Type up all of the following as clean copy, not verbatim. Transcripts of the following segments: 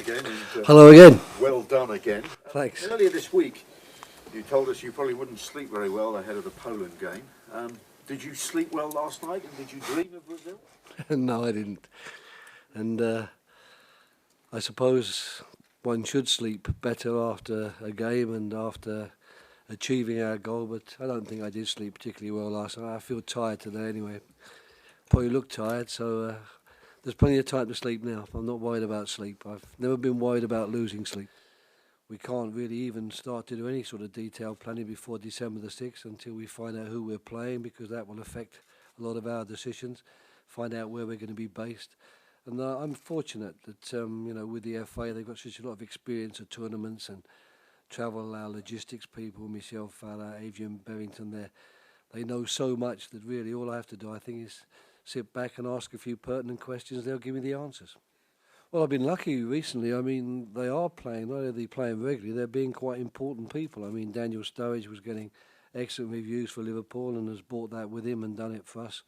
again. And, hello again. Well done again. Thanks. Earlier this week, you told us you probably wouldn't sleep very well ahead of the Poland game. Did you sleep well last night, and did you dream of Brazil? No, I didn't. And I suppose one should sleep better after a game and after achieving our goal, but I don't think I did sleep particularly well last night. I feel tired today anyway. Probably look tired, so there's plenty of time to sleep now. I'm not worried about sleep. I've never been worried about losing sleep. We can't really even start to do any sort of detailed planning before December the 6th until we find out who we're playing, because that will affect a lot of our decisions, find out where we're going to be based. And I'm fortunate that, with the FA, they've got such a lot of experience at tournaments and travel, our logistics people, Michelle Fowler, Adrian Berrington, they know so much that really all I have to do, I think, is sit back and ask a few pertinent questions. They'll give me the answers. Well, I've been lucky recently. I mean, they are playing, not only playing regularly, they're being quite important people. I mean, Daniel Sturridge was getting excellent reviews for Liverpool and has brought that with him and done it for us.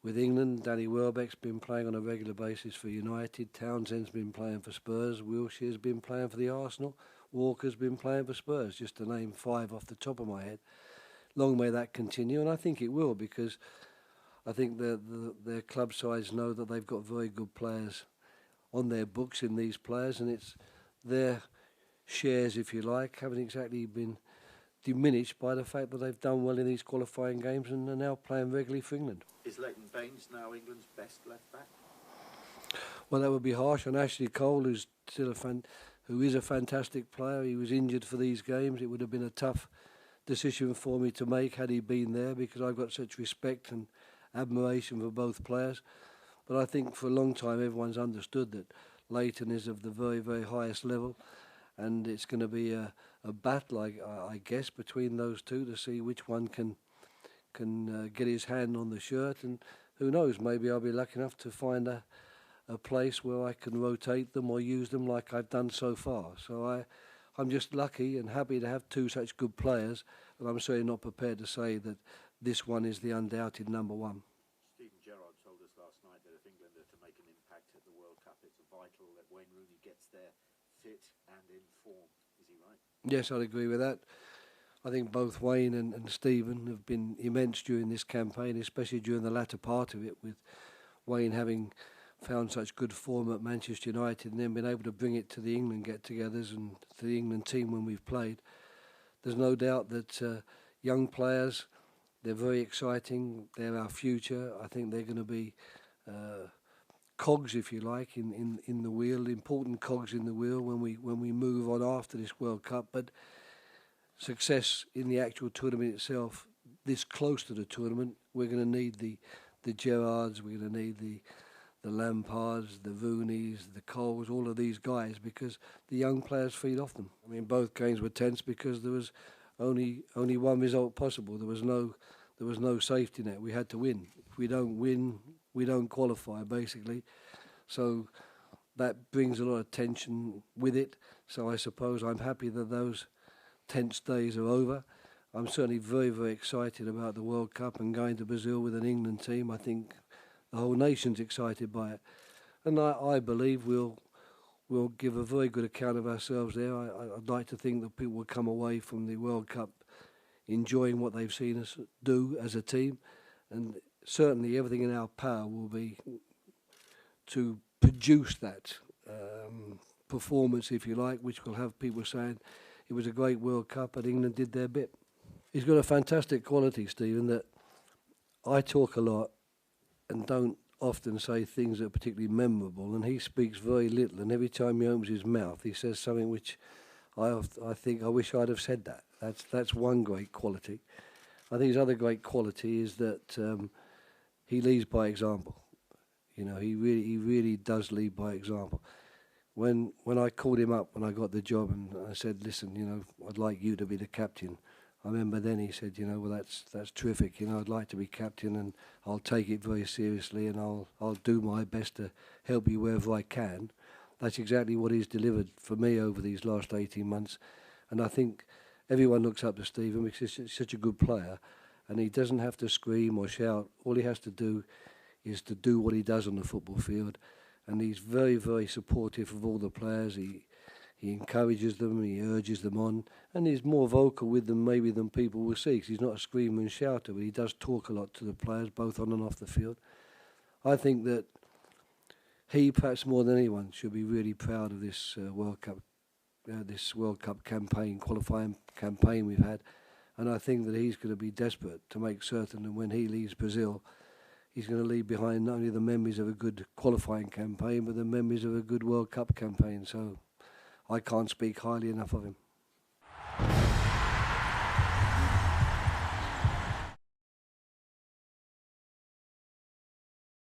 With England, Danny Welbeck's been playing on a regular basis for United. Townsend's been playing for Spurs. Wilshire's been playing for the Arsenal. Walker's been playing for Spurs, just to name 5 off the top of my head. Long may that continue, and I think it will, because I think their club sides know that they've got very good players on their books in these players, and it's their shares, if you like, haven't exactly been diminished by the fact that they've done well in these qualifying games and are now playing regularly for England. Is Leighton Baines now England's best left back? Well, that would be harsh on Ashley Cole, who's still who is a fantastic player. He was injured for these games. It would have been a tough decision for me to make had he been there, because I've got such respect and admiration for both players. But I think for a long time everyone's understood that Leighton is of the very, very highest level, and it's going to be a battle, I guess, between those two to see which one can get his hand on the shirt. And who knows, maybe I'll be lucky enough to find a place where I can rotate them or use them like I've done so far. So I'm just lucky and happy to have 2 such good players, and I'm certainly not prepared to say that this one is the undoubted number 1. Told us last night that if England are to make an impact at the World Cup, it's vital that Wayne Rooney gets there fit and in form. Is he right? Yes, I'd agree with that. I think both Wayne and Stephen have been immense during this campaign, especially during the latter part of it, with Wayne having found such good form at Manchester United and then been able to bring it to the England get-togethers and to the England team when we've played. There's no doubt that young players, they're very exciting. They're our future. I think they're going to be cogs, if you like, in the wheel, important cogs in the wheel when we move on after this World Cup. But success in the actual tournament itself, this close to the tournament, we're going to need the Gerrards, we're going to need the Lampards, the Rooneys, the Coles, all of these guys, because the young players feed off them. I mean, both games were tense because there was only one result possible. There was no safety net. We had to win. If we don't win, we don't qualify, basically. So that brings a lot of tension with it. So I suppose I'm happy that those tense days are over. I'm certainly very, very excited about the World Cup and going to Brazil with an England team. I think the whole nation's excited by it. And I believe we'll give a very good account of ourselves there. I'd like to think that people will come away from the World Cup enjoying what they've seen us do as a team, and certainly everything in our power will be to produce that performance, if you like, which will have people saying it was a great World Cup and England did their bit. He's got a fantastic quality, Stephen, that I talk a lot and don't often say things that are particularly memorable, and he speaks very little, and every time he opens his mouth he says something which I think I wish I'd have said that. That's one great quality. I think his other great quality is that he leads by example. You know, he really does lead by example. When I called him up when I got the job and I said, listen, you know, I'd like you to be the captain, I remember then he said, you know, well, that's terrific. You know, I'd like to be captain and I'll take it very seriously and I'll do my best to help you wherever I can. That's exactly what he's delivered for me over these last 18 months. And I think everyone looks up to Stephen because he's such a good player and he doesn't have to scream or shout. All he has to do is to do what he does on the football field and he's very, very supportive of all the players. He encourages them, he urges them on, and he's more vocal with them maybe than people will see, 'cause he's not a screamer and shouter, but he does talk a lot to the players, both on and off the field. I think that he, perhaps more than anyone, should be really proud of this World Cup campaign, qualifying campaign we've had, and I think that he's going to be desperate to make certain that when he leaves Brazil, he's going to leave behind not only the memories of a good qualifying campaign, but the memories of a good World Cup campaign. So I can't speak highly enough of him.